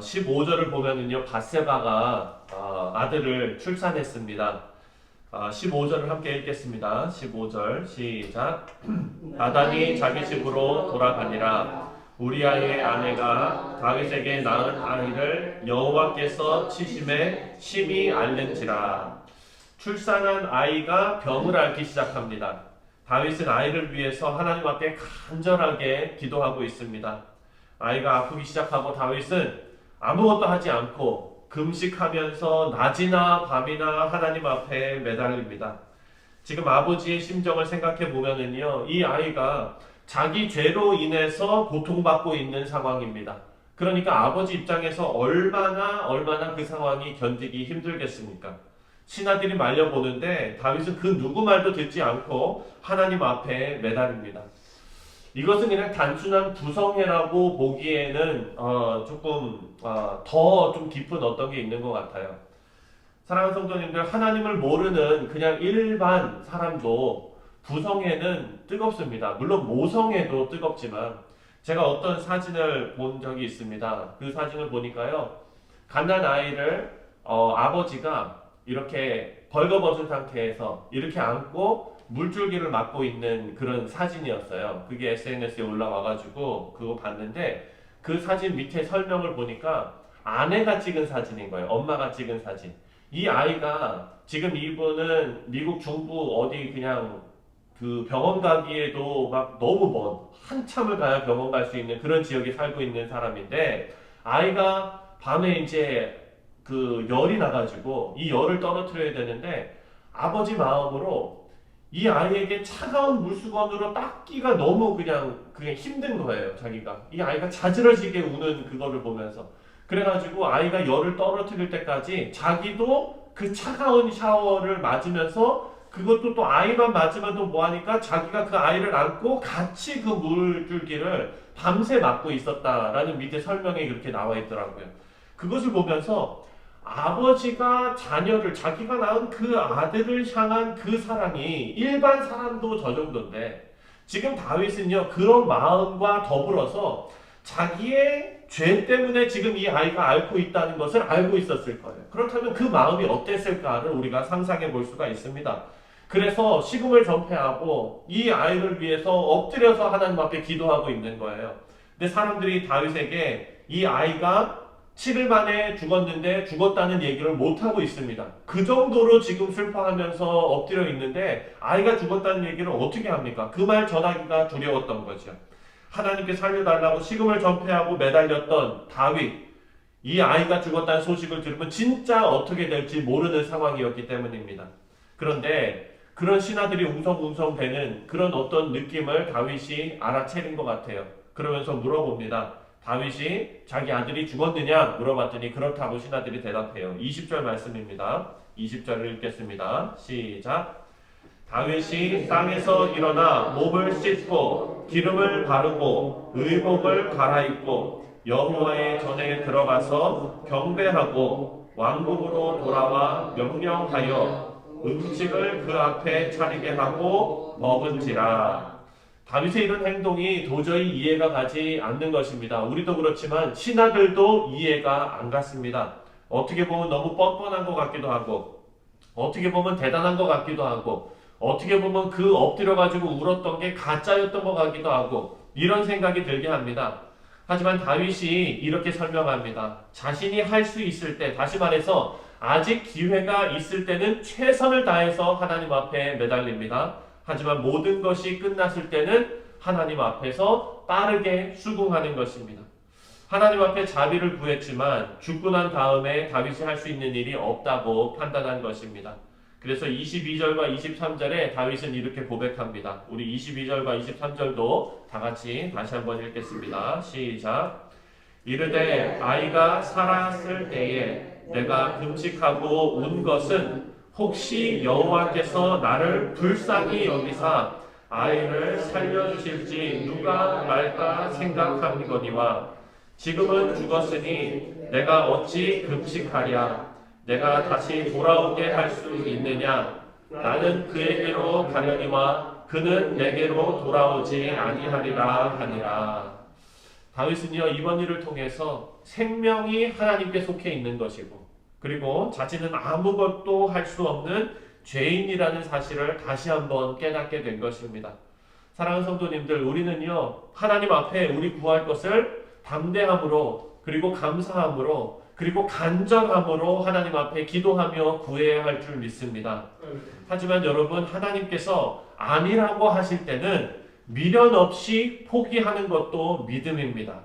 15절을 보면은요, 밧세바가 아들을 출산했습니다. 15절을 함께 읽겠습니다. 15절 시작. 아단이 자기 집으로 돌아가니라. 우리아의 아내가 다윗에게 낳은 아이를 여호와께서 치심에 심히 앓는지라. 출산한 아이가 병을 앓기 시작합니다. 다윗은 아이를 위해서 하나님 앞에 간절하게 기도하고 있습니다. 아이가 아프기 시작하고 다윗은 아무것도 하지 않고 금식하면서 낮이나 밤이나 하나님 앞에 매달립니다. 지금 아버지의 심정을 생각해 보면은요, 이 아이가 자기 죄로 인해서 고통받고 있는 상황입니다. 그러니까 아버지 입장에서 얼마나 그 상황이 견디기 힘들겠습니까? 신하들이 말려보는데 다윗은 그 누구 말도 듣지 않고 하나님 앞에 매달립니다. 이것은 그냥 단순한 부성애라고 보기에는 조금 더 좀 깊은 어떤 게 있는 것 같아요. 사랑하는 성도님들, 하나님을 모르는 그냥 일반 사람도 부성애는 뜨겁습니다. 물론 모성애도 뜨겁지만, 제가 어떤 사진을 본 적이 있습니다. 그 사진을 보니까요, 갓난 아이를 아버지가 이렇게 벌거벗은 상태에서 이렇게 안고 물줄기를 맞고 있는 그런 사진이었어요. 그게 SNS에 올라와가지고 그거 봤는데, 그 사진 밑에 설명을 보니까 아내가 찍은 사진인 거예요. 엄마가 찍은 사진. 이 아이가 지금 이분은 미국 중부 어디 그냥 그 병원 가기에도 막 너무 먼, 한참을 가야 병원 갈 수 있는 그런 지역에 살고 있는 사람인데, 아이가 밤에 이제 그 열이 나가지고 이 열을 떨어뜨려야 되는데, 아버지 마음으로 이 아이에게 차가운 물수건으로 닦기가 너무 그냥 힘든 거예요. 자기가 이 아이가 자지러지게 우는 그거를 보면서, 그래가지고 아이가 열을 떨어뜨릴 때까지 자기도 그 차가운 샤워를 맞으면서, 그것도 또 아이만 맞으면 또 뭐하니까 자기가 그 아이를 안고 같이 그 물줄기를 밤새 맞고 있었다라는 밑에 설명에 그렇게 나와 있더라고요. 그것을 보면서 아버지가 자녀를, 자기가 낳은 그 아들을 향한 그 사랑이 일반 사람도 저 정도인데, 지금 다윗은요 그런 마음과 더불어서 자기의 죄 때문에 지금 이 아이가 앓고 있다는 것을 알고 있었을 거예요. 그렇다면 그 마음이 어땠을까를 우리가 상상해 볼 수가 있습니다. 그래서 식음을 전폐하고 이 아이를 위해서 엎드려서 하나님 앞에 기도하고 있는 거예요. 근데 사람들이 다윗에게 이 아이가 7일 만에 죽었는데 죽었다는 얘기를 못하고 있습니다. 그 정도로 지금 슬퍼하면서 엎드려 있는데 아이가 죽었다는 얘기를 어떻게 합니까? 그 말 전하기가 두려웠던 거죠. 하나님께 살려달라고 식음을 전폐하고 매달렸던 다윗, 이 아이가 죽었다는 소식을 들으면 진짜 어떻게 될지 모르는 상황이었기 때문입니다. 그런데 그런 신하들이 웅성웅성대는 그런 어떤 느낌을 다윗이 알아채린 것 같아요. 그러면서 물어봅니다. 다윗이 자기 아들이 죽었느냐 물어봤더니 그렇다고 신하들이 대답해요. 20절 말씀입니다. 20절을 읽겠습니다. 시작. 다윗이 땅에서 일어나 몸을 씻고 기름을 바르고 의복을 갈아입고 여호와의 전에 들어가서 경배하고 왕궁으로 돌아와 명령하여 음식을 그 앞에 차리게 하고 먹은지라. 다윗의 이런 행동이 도저히 이해가 가지 않는 것입니다. 우리도 그렇지만 신하들도 이해가 안 갔습니다. 어떻게 보면 너무 뻔뻔한 것 같기도 하고, 어떻게 보면 대단한 것 같기도 하고, 어떻게 보면 그 엎드려가지고 울었던 게 가짜였던 것 같기도 하고, 이런 생각이 들게 합니다. 하지만 다윗이 이렇게 설명합니다. 자신이 할 수 있을 때, 다시 말해서 아직 기회가 있을 때는 최선을 다해서 하나님 앞에 매달립니다. 하지만 모든 것이 끝났을 때는 하나님 앞에서 빠르게 수긍하는 것입니다. 하나님 앞에 자비를 구했지만 죽고 난 다음에 다윗이 할 수 있는 일이 없다고 판단한 것입니다. 그래서 22절과 23절에 다윗은 이렇게 고백합니다. 우리 22절과 23절도 다 같이 다시 한번 읽겠습니다. 시작. 이르되 아이가 살았을 때에 내가 금식하고 운 것은 혹시 여호와께서 나를 불쌍히 여기사 아이를 살려주실지 누가 말까 생각함이거니와 지금은 죽었으니 내가 어찌 금식하랴. 내가 다시 돌아오게 할 수 있느냐. 나는 그에게로 가려니와 그는 내게로 돌아오지 아니하리라 하니라. 다윗은요 이번 일을 통해서 생명이 하나님께 속해 있는 것이고 그리고 자신은 아무것도 할 수 없는 죄인이라는 사실을 다시 한번 깨닫게 된 것입니다. 사랑하는 성도님들, 우리는요 하나님 앞에 우리 구할 것을 담대함으로 그리고 감사함으로 그리고 간절함으로 하나님 앞에 기도하며 구해야 할 줄 믿습니다. 하지만 여러분, 하나님께서 아니라고 하실 때는 미련 없이 포기하는 것도 믿음입니다.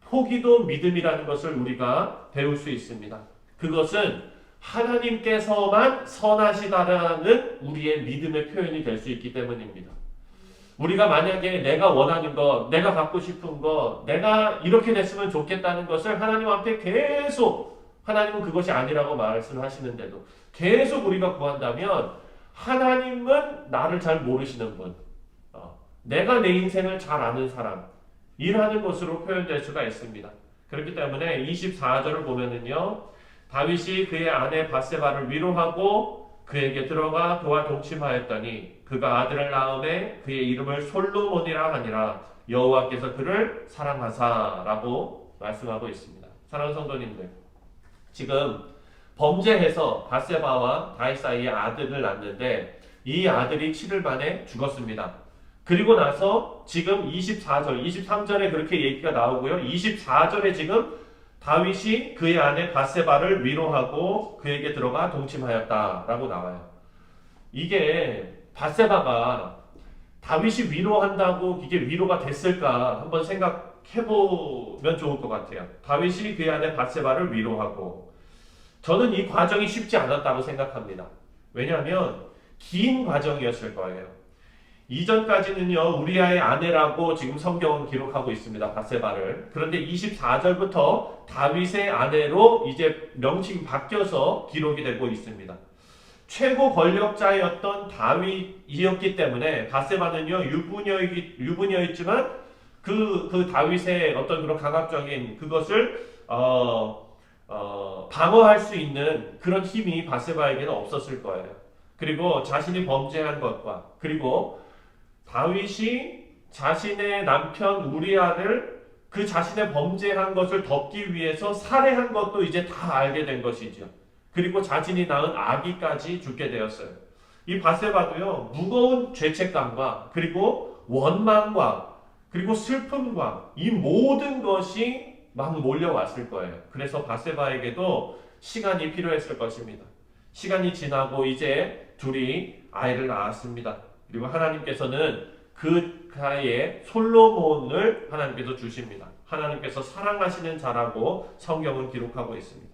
포기도 믿음이라는 것을 우리가 배울 수 있습니다. 그것은 하나님께서만 선하시다라는 우리의 믿음의 표현이 될 수 있기 때문입니다. 우리가 만약에 내가 원하는 것, 내가 갖고 싶은 것, 내가 이렇게 됐으면 좋겠다는 것을 하나님 앞에 계속, 하나님은 그것이 아니라고 말씀하시는데도 계속 우리가 구한다면 하나님은 나를 잘 모르시는 분, 내가 내 인생을 잘 아는 사람, 이라는 것으로 표현될 수가 있습니다. 그렇기 때문에 24절을 보면은요, 다윗이 그의 아내 바세바를 위로하고 그에게 들어가 그와 동침하였더니 그가 아들을 낳음에 그의 이름을 솔로몬이라 하니라. 여호와께서 그를 사랑하사라고 말씀하고 있습니다. 사랑하는 성도님들, 지금 범죄해서 바세바와 다윗 사이에 아들을 낳는데 이 아들이 7일 만에 죽었습니다. 그리고 나서 지금 24절, 23절에 그렇게 얘기가 나오고요. 24절에 지금 다윗이 그의 아내 바세바를 위로하고 그에게 들어가 동침하였다라고 나와요. 이게 바세바가 다윗이 위로한다고 이게 위로가 됐을까 한번 생각해보면 좋을 것 같아요. 다윗이 그의 아내 바세바를 위로하고, 저는 이 과정이 쉽지 않았다고 생각합니다. 왜냐하면 긴 과정이었을 거예요. 이전까지는요 우리아의 아내라고 지금 성경은 기록하고 있습니다. 바세바를. 그런데 24절부터 다윗의 아내로 이제 명칭이 바뀌어서 기록이 되고 있습니다. 최고 권력자였던 다윗이었기 때문에 바세바는요 유부녀였지만 그 다윗의 어떤 그런 강압적인 그것을 방어할 수 있는 그런 힘이 바세바에게는 없었을 거예요. 그리고 자신이 범죄한 것과 그리고 다윗이 자신의 남편 우리아를 그 자신의 범죄한 것을 덮기 위해서 살해한 것도 이제 다 알게 된 것이죠. 그리고 자신이 낳은 아기까지 죽게 되었어요. 이 바세바도요 무거운 죄책감과 그리고 원망과 그리고 슬픔과 이 모든 것이 막 몰려왔을 거예요. 그래서 바세바에게도 시간이 필요했을 것입니다. 시간이 지나고 이제 둘이 아이를 낳았습니다. 그리고 하나님께서는 그 가에 솔로몬을 하나님께서 주십니다. 하나님께서 사랑하시는 자라고 성경은 기록하고 있습니다.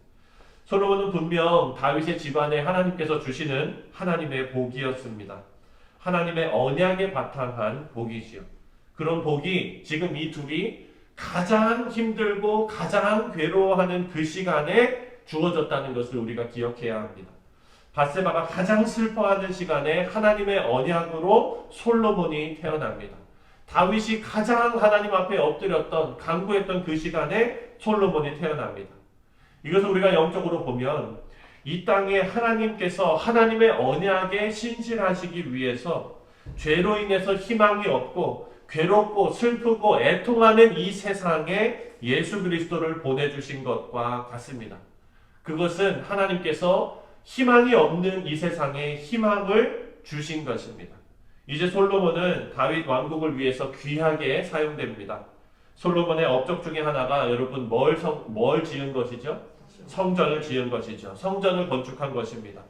솔로몬은 분명 다윗의 집안에 하나님께서 주시는 하나님의 복이었습니다. 하나님의 언약에 바탕한 복이지요. 그런 복이 지금 이 둘이 가장 힘들고 가장 괴로워하는 그 시간에 주어졌다는 것을 우리가 기억해야 합니다. 바세바가 가장 슬퍼하는 시간에 하나님의 언약으로 솔로몬이 태어납니다. 다윗이 가장 하나님 앞에 엎드렸던 간구했던 그 시간에 솔로몬이 태어납니다. 이것을 우리가 영적으로 보면 이 땅에 하나님께서 하나님의 언약에 신실하시기 위해서 죄로 인해서 희망이 없고 괴롭고 슬프고 애통하는 이 세상에 예수 그리스도를 보내주신 것과 같습니다. 그것은 하나님께서 희망이 없는 이 세상에 희망을 주신 것입니다. 이제 솔로몬은 다윗 왕국을 위해서 귀하게 사용됩니다. 솔로몬의 업적 중에 하나가 여러분 뭘 지은 것이죠? 성전을 지은 것이죠. 성전을 건축한 것입니다.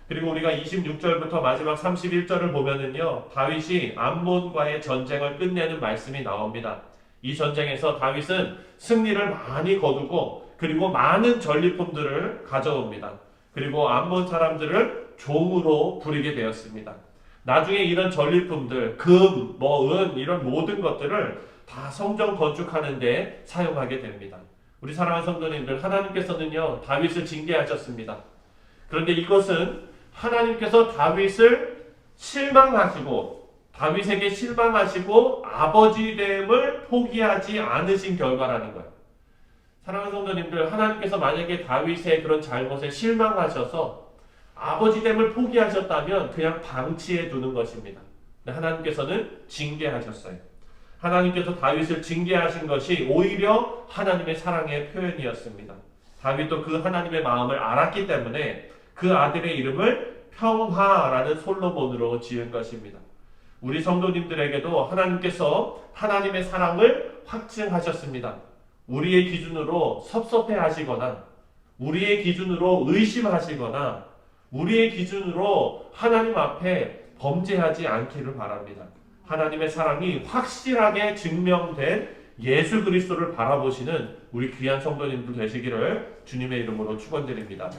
그리고 우리가 26절부터 마지막 31절을 보면은요, 다윗이 암몬과의 전쟁을 끝내는 말씀이 나옵니다. 이 전쟁에서 다윗은 승리를 많이 거두고 그리고 많은 전리품들을 가져옵니다. 그리고 암몬 사람들을 종으로 부리게 되었습니다. 나중에 이런 전리품들, 금, 은 이런 모든 것들을 다 성전 건축하는 데 사용하게 됩니다. 우리 사랑하는 성도님들, 하나님께서는요 다윗을 징계하셨습니다. 그런데 이것은 하나님께서 다윗을 다윗에게 실망하시고 아버지됨을 포기하지 않으신 결과라는 거예요. 사랑하는 성도님들, 하나님께서 만약에 다윗의 그런 잘못에 실망하셔서 아버지됨을 포기하셨다면 그냥 방치해 두는 것입니다. 하나님께서는 징계하셨어요. 하나님께서 다윗을 징계하신 것이 오히려 하나님의 사랑의 표현이었습니다. 다윗도 그 하나님의 마음을 알았기 때문에 그 아들의 이름을 평화라는 솔로몬으로 지은 것입니다. 우리 성도님들에게도 하나님께서 하나님의 사랑을 확증하셨습니다. 우리의 기준으로 섭섭해 하시거나 우리의 기준으로 의심하시거나 우리의 기준으로 하나님 앞에 범죄하지 않기를 바랍니다. 하나님의 사랑이 확실하게 증명된 예수 그리스도를 바라보시는 우리 귀한 성도님들 되시기를 주님의 이름으로 축원드립니다.